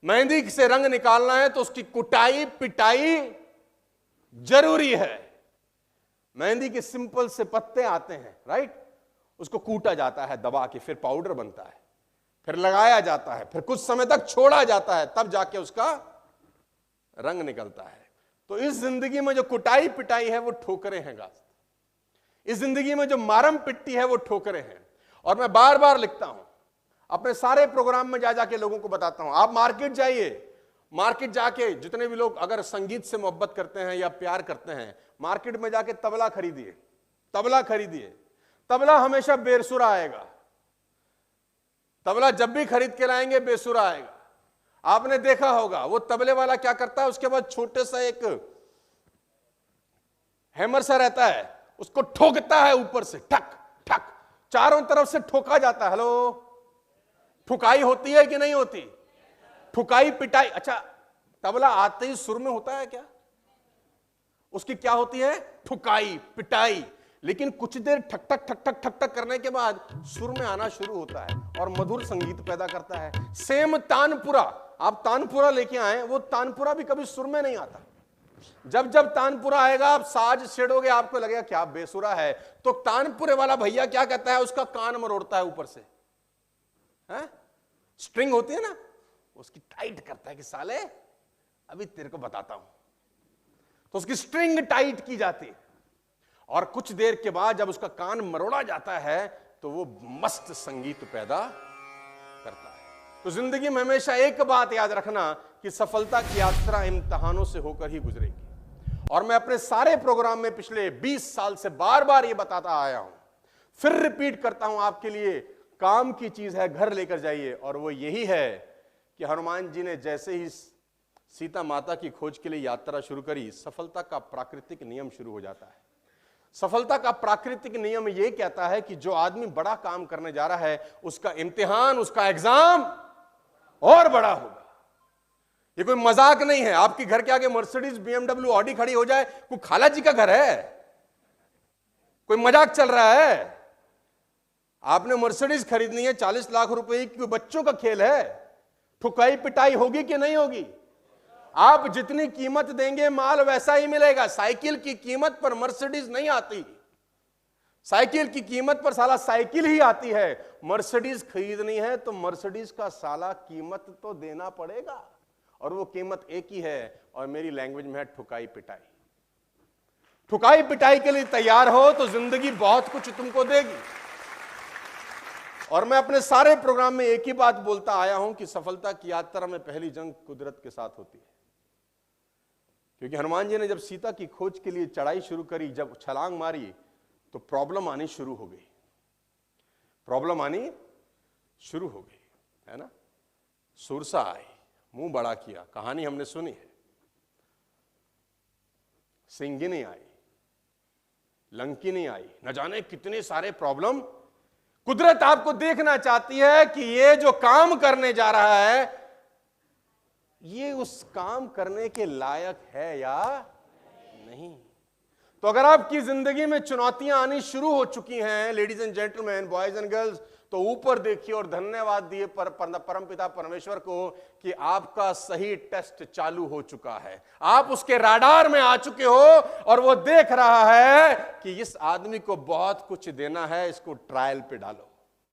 मेहंदी से रंग निकालना है तो उसकी कुटाई पिटाई जरूरी है। मेहंदी के सिंपल से पत्ते आते हैं, राइट, उसको कूटा जाता है दबा के, फिर पाउडर बनता है, फिर लगाया जाता है, फिर कुछ समय तक छोड़ा जाता है, तब जाके उसका रंग निकलता है। तो इस जिंदगी में जो कुटाई पिटाई है वो ठोकरें हैं गाइस। इस जिंदगी में जो मारम पिट्टी है वो ठोकरें हैं। और मैं बार बार लिखता हूं, अपने सारे प्रोग्राम में जा जाके लोगों को बताता हूं, आप मार्केट जाइए, मार्केट जाके जितने भी लोग अगर संगीत से मोहब्बत करते हैं या प्यार करते हैं, मार्केट में जाके तबला खरीदिए, तबला खरीदिए। तबला हमेशा बेसुरा आएगा, तबला जब भी खरीद के लाएंगे बेसुरा आएगा। आपने देखा होगा वो तबले वाला क्या करता है, उसके बाद छोटे सा एक हैमर सा रहता है, उसको ठोकता है ऊपर से, ठक ठक, चारों तरफ से ठोका जाता है। हेलो, ठुकाई होती है कि नहीं होती? ठुकाई पिटाई। अच्छा, तबला आते ही सुर में होता है क्या? उसकी क्या होती है? ठुकाई पिटाई। लेकिन कुछ देर ठक ठक ठक ठक ठक ठक करने के बाद सुर में आना शुरू होता है और मधुर संगीत पैदा करता है। सेम तानपुरा, आप तानपुरा लेके आए, वो तानपुरा भी कभी सुर में नहीं आता। जब जब तानपुरा आएगा आप साज छेड़ोगे, आपको लगेगा क्या बेसुरा है। तो तानपुरे वाला भैया क्या कहता है, उसका कान मरोड़ता है ऊपर से, है? स्ट्रिंग होती है ना, उसकी टाइट करता है कि साले अभी तेरे को बताता हूं। तो उसकी स्ट्रिंग टाइट की जाती है और कुछ देर के बाद जब उसका कान मरोड़ा जाता है तो वो मस्त संगीत पैदा करता है। तो जिंदगी में हमेशा एक बात याद रखना कि सफलता की यात्रा इम्तिहानों से होकर ही गुजरेगी। और मैं अपने सारे प्रोग्राम में पिछले 20 साल से बार बार ये बताता आया हूं, फिर रिपीट करता हूं आपके लिए, काम की चीज है घर लेकर जाइए। और वो यही है कि हनुमान जी ने जैसे ही सीता माता की खोज के लिए यात्रा शुरू करी, सफलता का प्राकृतिक नियम शुरू हो जाता है। सफलता का प्राकृतिक नियम यह कहता है कि जो आदमी बड़ा काम करने जा रहा है उसका इम्तिहान, उसका एग्जाम और बड़ा होगा। ये कोई मजाक नहीं है। आपके घर के आगे मर्सिडीज, बीएमडब्ल्यू, ऑडी खड़ी हो जाए, कोई खाला जी का घर है? कोई मजाक चल रहा है? आपने मर्सिडीज खरीदनी है 40 लाख रुपए की, बच्चों का खेल है? ठुकाई पिटाई होगी कि नहीं होगी? आप जितनी कीमत देंगे माल वैसा ही मिलेगा। साइकिल की कीमत पर मर्सिडीज नहीं आती, साइकिल की कीमत पर साला साइकिल ही आती है। मर्सिडीज खरीदनी है तो मर्सिडीज का साला कीमत तो देना पड़ेगा, और वो कीमत एक ही है, और मेरी लैंग्वेज में है ठुकाई पिटाई। ठुकाई पिटाई के लिए तैयार हो तो जिंदगी बहुत कुछ तुमको देगी। और मैं अपने सारे प्रोग्राम में एक ही बात बोलता आया हूं कि सफलता की यात्रा में पहली जंग कुदरत के साथ होती है। क्योंकि हनुमान जी ने जब सीता की खोज के लिए चढ़ाई शुरू करी, जब छलांग मारी, तो प्रॉब्लम आनी शुरू हो गई, प्रॉब्लम आनी शुरू हो गई, है ना। सुरसा आई, मुंह बड़ा किया, कहानी हमने सुनी है। सिंगिनी आई, लंकिनी आई, न जाने कितने सारे प्रॉब्लम। कुदरत आपको देखना चाहती है कि ये जो काम करने जा रहा है ये उस काम करने के लायक है या नहीं। तो अगर आपकी जिंदगी में चुनौतियां आनी शुरू हो चुकी हैं, ladies and gentleman, boys and girls, तो ऊपर देखिए और धन्यवाद दिए परमपिता परमेश्वर को कि आपका सही टेस्ट चालू हो चुका है। आप उसके राडार में आ चुके हो और वो देख रहा है कि इस आदमी को बहुत कुछ देना है, इसको ट्रायल पे डालो।